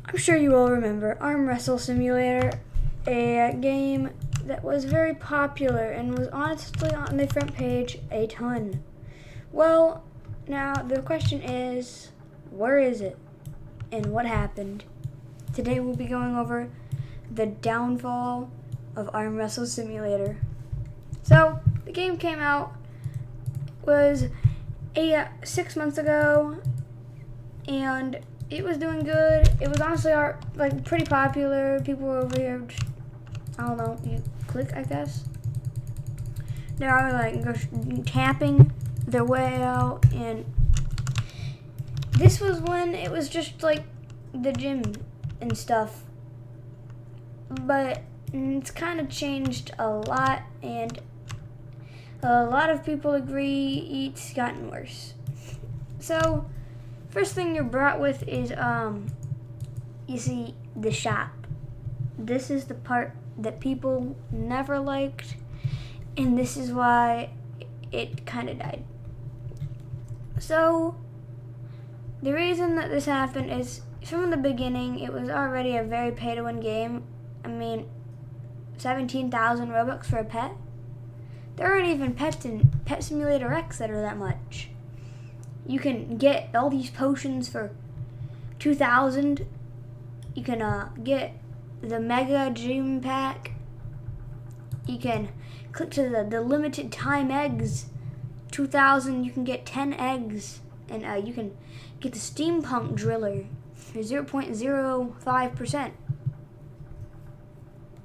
I'm sure you all remember Arm Wrestle Simulator, a game that was very popular and was honestly on the front page a ton. Well, now the question is, where is it and what happened? Today we'll be going over the downfall of Arm Wrestle Simulator. So, the game came out, was 6 months ago, and it was doing good. It was honestly pretty popular. People were over here, I don't know, you click, I guess. They are tapping their way out, and this was when it was just like the gym and stuff. But it's kind of changed a lot, and a lot of people agree it's gotten worse. So, first thing you're brought with is, you see, the shop. This is the part that people never liked, and this is why it kind of died. So, the reason that this happened is, from the beginning, it was already a very pay-to-win game. I mean, 17,000 Robux for a pet? There aren't even pets in Pet Simulator X that are that much. You can get all these potions for 2,000. You can get the Mega Gym Pack. You can click to the limited time eggs. 2,000, you can get 10 eggs. And you can get the Steampunk Driller for 0.05%.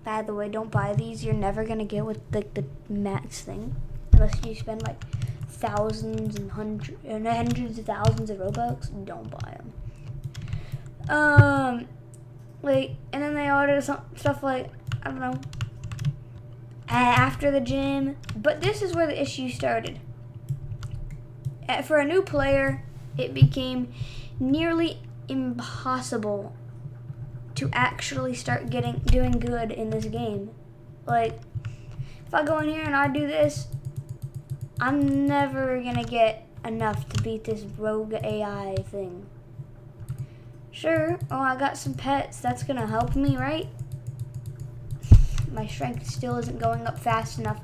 By the way, don't buy these. You're never going to get with the max thing. Unless you spend like thousands and hundreds of thousands of Robux. Don't buy them. And then they order stuff like, I don't know, after the gym. But this is where the issue started. For a new player, it became nearly impossible to actually start doing good in this game. Like, if I go in here and I do this, I'm never gonna get enough to beat this rogue AI thing. Sure, I got some pets, that's gonna help me, right? My strength still isn't going up fast enough.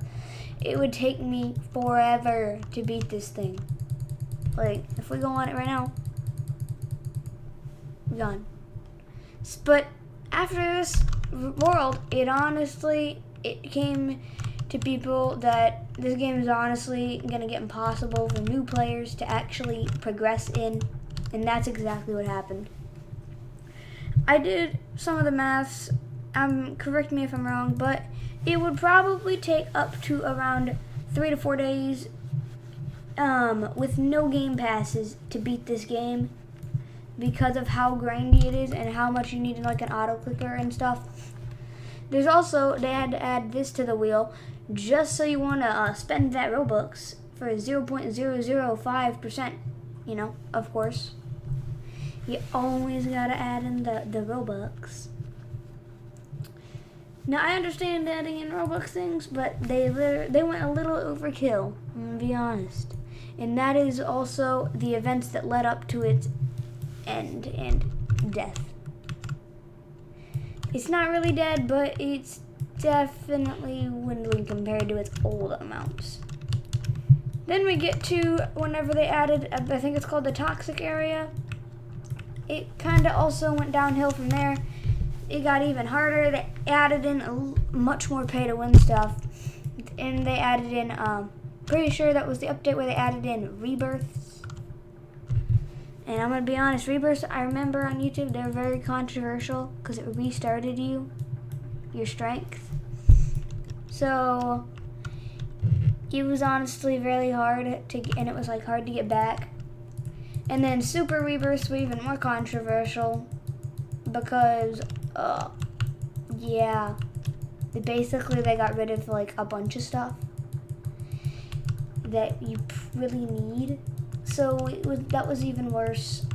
It would take me forever to beat this thing. Like, if we go on it right now, we're gone. But after this world, it came to people that this game is honestly going to get impossible for new players to actually progress in, and that's exactly what happened. I did some of the maths, correct me if I'm wrong, but it would probably take up to around 3 to 4 days with no game passes to beat this game, because of how grindy it is and how much you need like an auto clicker and stuff. There's also, they had to add this to the wheel just so you want to spend that Robux for 0.005%. You know, of course. You always got to add in the Robux. Now, I understand adding in Robux things, but they went a little overkill, I'm going to be honest. And that is also the events that led up to its end and death. It's not really dead, but it's definitely dwindling compared to its old amounts. Then we get to whenever they added, I think it's called the toxic area. It kind of also went downhill from there. It got even harder. They added in much more pay-to-win stuff. And they added in, pretty sure that was the update where they added in rebirths. And I'm going to be honest, rebirths, I remember on YouTube, they're very controversial because it restarted your strength. So, it was honestly really hard and it was like hard to get back. And then super rebirths were even more controversial because, yeah, they got rid of like a bunch of stuff that you really need. So that was even worse.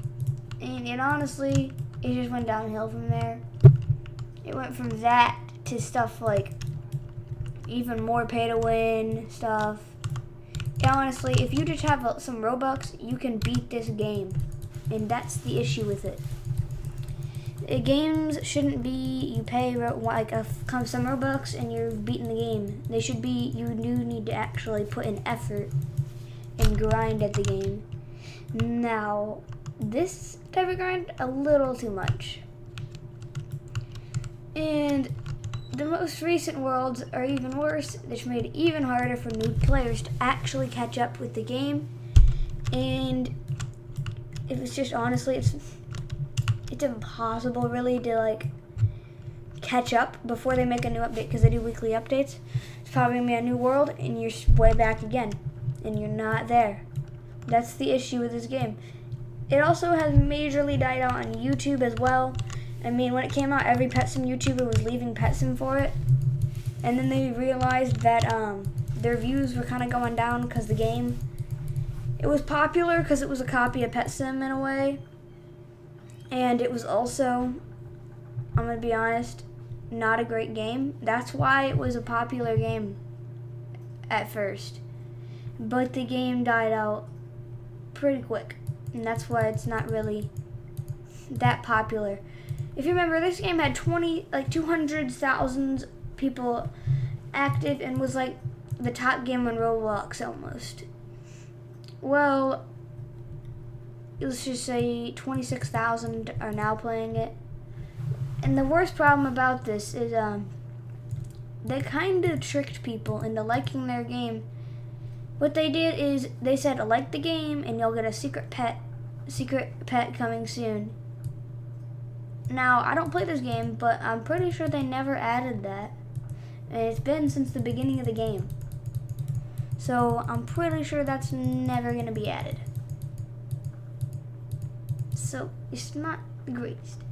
And honestly, it just went downhill from there. It went from that to stuff like even more pay to win stuff. And honestly, if you just have some Robux, you can beat this game. And that's the issue with it. games shouldn't be you pay like some Robux and you're beating the game. They should be you do need to actually put in effort and grind at the game. Now, this type of grind, a little too much. And the most recent worlds are even worse, which made it even harder for new players to actually catch up with the game. And it was just, honestly, it's impossible really to like catch up before they make a new update, because they do weekly updates. It's probably gonna be a new world and you're way back again and you're not there. That's the issue with this game. It also has majorly died out on YouTube as well. I mean, when it came out, every Pet Sim YouTuber was leaving Pet Sim for it. And then they realized that their views were kind of going down because the game, it was popular because it was a copy of Pet Sim in a way. And it was also, I'm going to be honest, not a great game. That's why it was a popular game at first. But the game died out pretty quick. And that's why it's not really that popular. If you remember, this game had 200,000 people active and was like the top game on Roblox almost. Well, let's just say 26,000 are now playing it. And the worst problem about this is they kind of tricked people into liking their game. What they did is they said, like the game and you'll get a secret pet coming soon. Now, I don't play this game, but I'm pretty sure they never added that. And it's been since the beginning of the game. So I'm pretty sure that's never going to be added. So it's not the greatest.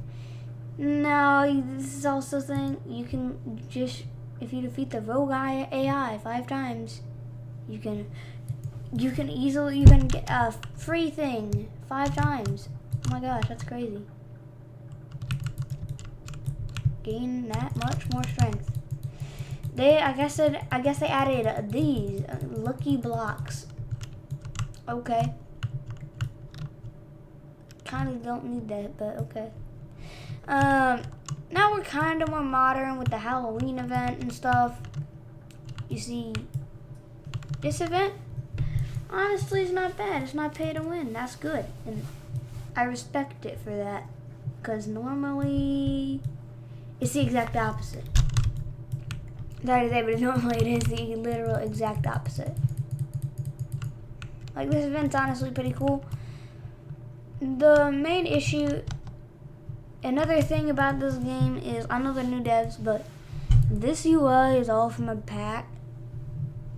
Now, this is also a thing, you can just, if you defeat the rogue AI 5 times, you can easily even get a free thing 5 times. Oh my gosh, that's crazy. Gain that much more strength. I guess they added these lucky blocks. Okay. Kind of don't need that, but okay. Now we're kind of more modern with the Halloween event and stuff. You see, this event honestly is not bad. It's not pay to win. That's good, and I respect it for that, because normally it's the exact opposite. Sorry to say, but normally it is the literal exact opposite. Like, this event's honestly pretty cool. The main issue, another thing about this game is, I know they're new devs, but this UI is all from a pack.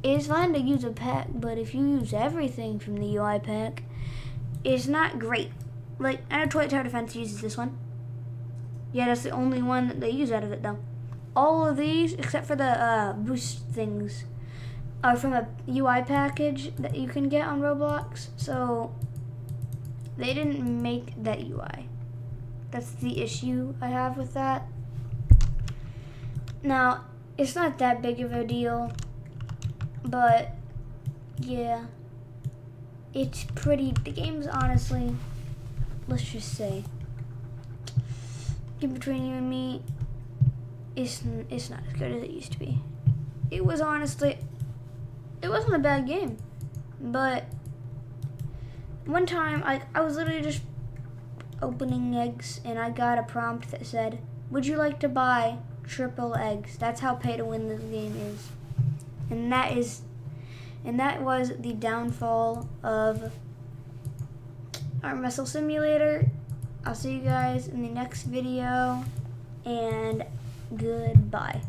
It's fine to use a pack, but if you use everything from the UI pack, it's not great. Like, I know Toy Tower Defense uses this one. Yeah, that's the only one that they use out of it, though. All of these, except for the boost things, are from a UI package that you can get on Roblox. So they didn't make that UI. That's the issue I have with that. Now, it's not that big of a deal, but yeah, it's pretty, the game's honestly, let's just say, between you and me, it's not as good as it used to be. It was honestly, it wasn't a bad game, but one time I was literally just opening eggs and I got a prompt that said, would you like to buy triple eggs? That's how pay to win this game is. And that was the downfall of Wrestle Simulator. I'll see you guys in the next video, and goodbye.